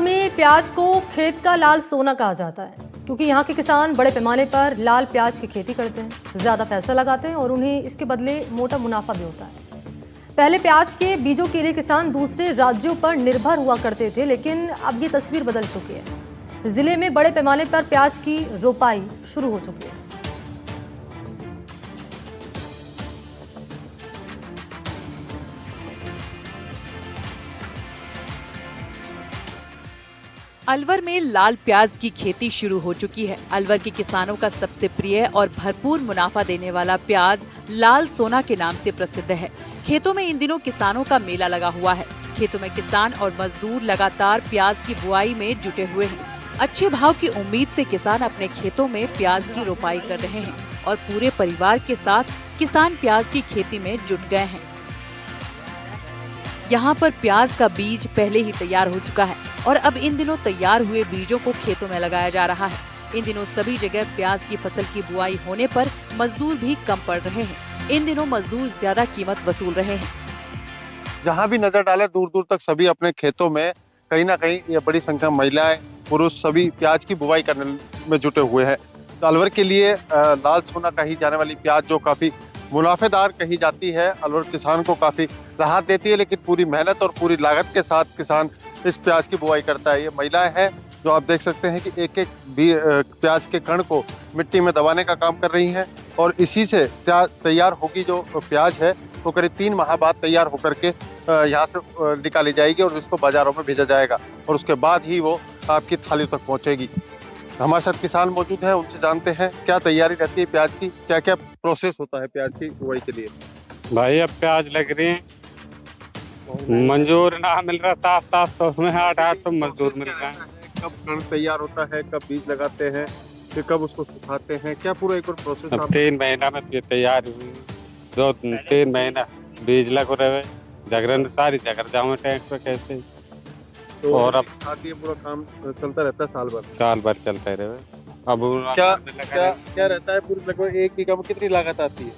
में प्याज को खेत का लाल सोना कहा जाता है क्योंकि यहाँ के किसान बड़े पैमाने पर लाल प्याज की खेती करते हैं, ज्यादा पैसा लगाते हैं और उन्हें इसके बदले मोटा मुनाफा भी होता है। पहले प्याज के बीजों के लिए किसान दूसरे राज्यों पर निर्भर हुआ करते थे, लेकिन अब ये तस्वीर बदल चुकी है। जिले में बड़े पैमाने पर प्याज की रोपाई शुरू हो चुकी है। अलवर में लाल प्याज की खेती शुरू हो चुकी है। अलवर के किसानों का सबसे प्रिय और भरपूर मुनाफा देने वाला प्याज लाल सोना के नाम से प्रसिद्ध है। खेतों में इन दिनों किसानों का मेला लगा हुआ है। खेतों में किसान और मजदूर लगातार प्याज की बुआई में जुटे हुए हैं। अच्छे भाव की उम्मीद से किसान अपने खेतों में प्याज की रोपाई कर रहे हैं और पूरे परिवार के साथ किसान प्याज की खेती में जुट गए हैं। यहाँ पर प्याज का बीज पहले ही तैयार हो चुका है और अब इन दिनों तैयार हुए बीजों को खेतों में लगाया जा रहा है। इन दिनों सभी जगह प्याज की फसल की बुआई होने पर मजदूर भी कम पड़ रहे हैं। इन दिनों मजदूर ज्यादा कीमत वसूल रहे हैं। जहाँ भी नजर डाले दूर दूर तक सभी अपने खेतों में कहीं ना कहीं ये बड़ी संख्या में महिलाएं पुरुष सभी प्याज की बुआई करने में जुटे हुए हैं। तो अलवर के लिए लाल सोना कही जाने वाली प्याज जो काफी मुनाफेदार कही जाती है, अलवर किसान को काफी राहत देती है, लेकिन पूरी मेहनत और पूरी लागत के साथ किसान इस प्याज की बुआई करता है। ये महिलाएं हैं जो आप देख सकते हैं कि एक एक भी प्याज के कण को मिट्टी में दबाने का काम कर रही हैं और इसी से तैयार होगी जो प्याज है वो करीब 3 माह बाद तैयार होकर के यहाँ से निकाली जाएगी और इसको बाजारों में भेजा जाएगा और उसके बाद ही वो आपकी थाली तक पहुँचेगी। हमारे साथ किसान मौजूद हैं, उनसे जानते हैं क्या तैयारी रहती है प्याज की, क्या क्या प्रोसेस होता है प्याज की बुआई के लिए। भाई अब प्याज लग रही है, मंजूर ना मिल रहा 700 में 800 मजदूर मिल रहा है। कब कण तैयार होता है, कब बीज लगाते हैं, फिर कब उसको सुखाते हैं, क्या पूरा एक और प्रोसेस? अब 3 महीना में ये तैयार हुई, 2-3 महीना बीज लग रहे, जगरन सारी जगर जाऊँ टैंक पे कैसे। तो और अब साथ ये पूरा काम चलता रहता है साल भर चलता रहे। अब क्या रहता है पूरी लगभग 1 बीघा में कितनी लागत आती है?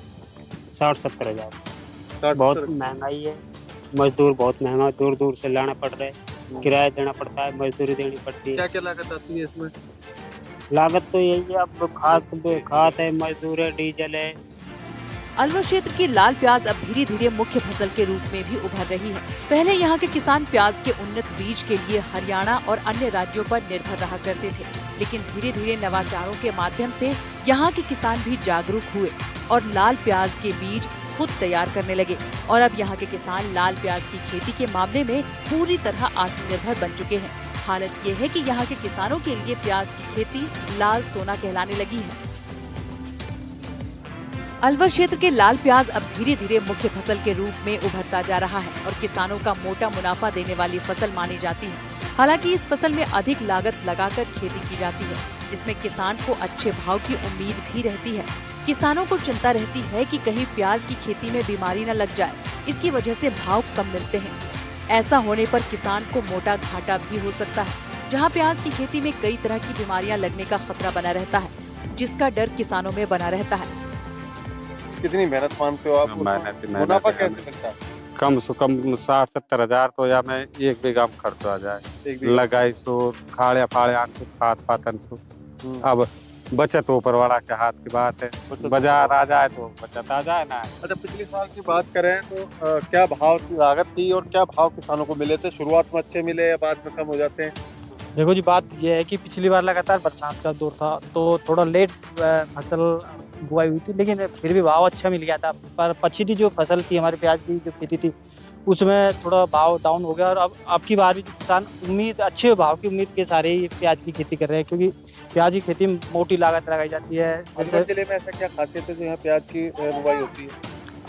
60-70 हज़ार। 60 बहुत महंगाई है, मजदूर बहुत महंगा दूर दूर से लाना पड़ रहा है, किराया देना पड़ता है, मजदूरी देनी पड़ती है। क्या क्या लागत आती है इसमें? लागत तो यही है, अब खाद है, मजदूर है, डीजल है। अलवर क्षेत्र की लाल प्याज अब धीरे धीरे मुख्य फसल के रूप में भी उभर रही है। पहले यहाँ के किसान प्याज के उन्नत बीज के लिए हरियाणा और अन्य राज्यों पर निर्भर रहा करते थे, लेकिन धीरे धीरे नवाचारों के माध्यम से यहाँ के किसान भी जागरूक हुए और लाल प्याज के बीज खुद तैयार करने लगे और अब यहाँ के किसान लाल प्याज की खेती के मामले में पूरी तरह आत्मनिर्भर बन चुके हैं। हालत ये है कि यहाँ के किसानों के लिए प्याज की खेती लाल सोना कहलाने लगी है। अलवर क्षेत्र के लाल प्याज अब धीरे धीरे मुख्य फसल के रूप में उभरता जा रहा है और किसानों का मोटा मुनाफा देने वाली फसल मानी जाती है। हालांकि इस फसल में अधिक लागत लगाकर खेती की जाती है, जिसमें किसान को अच्छे भाव की उम्मीद भी रहती है। किसानों को चिंता रहती है कि कहीं प्याज की खेती में बीमारी न लग जाए, इसकी वजह से भाव कम मिलते हैं। ऐसा होने पर किसान को मोटा घाटा भी हो सकता है। जहाँ प्याज की खेती में कई तरह की बीमारियां लगने का खतरा बना रहता है, जिसका डर किसानों में बना रहता है। कितनी मेहनत मानते हो आप? मुनाफा कैसे मिलता है? कम से कम 60-70 हज़ार तो या में 1 बीघा में खर्च आ जाए, लगाई सो खाड़िया फाड़िया खाद पातन सो। अब बचत ऊपर वाला के हाथ की बात है, बाजार आ जाए तो बचत आ जाए ना। अच्छा, पिछले साल की बात करें तो क्या भाव की लागत थी और क्या भाव किसानों को मिले थे? शुरुआत में अच्छे मिले या बाद में कम हो जाते हैं? देखो जी, बात यह है कि पिछली बार लगातार बरसात का दौर था तो थोड़ा लेट फसल बुआई हुई थी, लेकिन फिर भी भाव अच्छा मिल गया था। पर पछिली जो फसल थी हमारे प्याज की जो खेती थी उसमें थोड़ा भाव डाउन हो गया और अब की बार भी किसान अच्छे भाव की उम्मीद के सारे ही प्याज की खेती कर रहे हैं, क्योंकि प्याज की खेती में मोटी लागत लगाई जाती है। अलवर जिले में ऐसा क्या खासियत है जो यहाँ प्याज की बुआई होती है?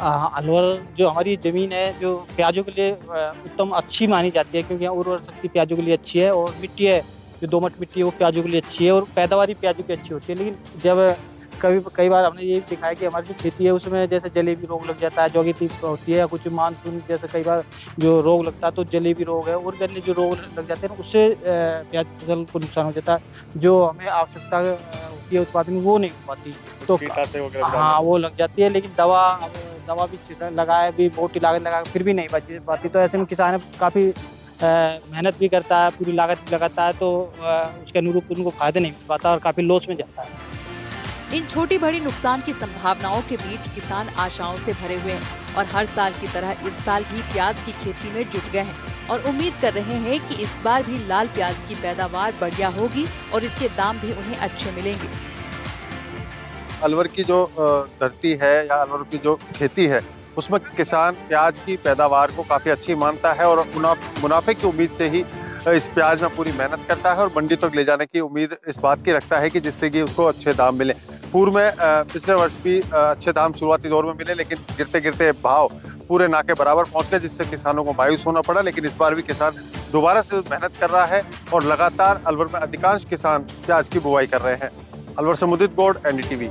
अलवर जो हमारी जमीन है जो प्याजों के लिए उत्तम अच्छी मानी जाती है, क्योंकि यहाँ उर्वरक शक्ति प्याजों के लिए अच्छी है और मिट्टी है जो दोमट मिट्टी है वो प्याजों के लिए अच्छी है और पैदावारी प्याजों की अच्छी होती है। लेकिन जब कई बार हमने ये दिखाया कि हमारी जो खेती है उसमें जैसे जलेबी रोग लग जाता है, जौगीती होती है, कुछ मानसून जैसे कई बार जो रोग लगता है तो जलेबी रोग है और अन्य जो रोग लग जाते हैं उससे प्याज फसल को नुकसान हो जाता है। जो हमें आवश्यकता होती है उत्पादन वो नहीं हो पाती, तो हाँ वो लग जाती है। लेकिन दवा भी लगाए भी मोटी लागत लगा फिर भी नहीं बच पाती, तो ऐसे में किसान काफ़ी मेहनत भी करता है, पूरी लागत भी लगाता है, तो उसके अनुरूप उनको फायदा नहीं मिल पाता और काफ़ी लॉस में जाता है। इन छोटी बड़ी नुकसान की संभावनाओं के बीच किसान आशाओं से भरे हुए हैं और हर साल की तरह इस साल भी प्याज की खेती में जुट गए हैं और उम्मीद कर रहे हैं कि इस बार भी लाल प्याज की पैदावार बढ़िया होगी और इसके दाम भी उन्हें अच्छे मिलेंगे। अलवर की जो धरती है या अलवर की जो खेती है उसमें किसान प्याज की पैदावार को काफी अच्छी मानता है और मुनाफे की उम्मीद से ही इस प्याज में पूरी मेहनत करता है और मंडी तक ले जाने की उम्मीद इस बात की रखता है कि जिससे कि उसको अच्छे दाम मिले। पूर्व में पिछले वर्ष भी अच्छे दाम शुरुआती दौर में मिले, लेकिन गिरते गिरते भाव पूरे ना के बराबर पहुंच गए, जिससे किसानों को मायूस होना पड़ा। लेकिन इस बार भी किसान दोबारा से मेहनत कर रहा है और लगातार अलवर में अधिकांश किसान प्याज की बुवाई कर रहे हैं। अलवर से मुदित गौड़, NDTV।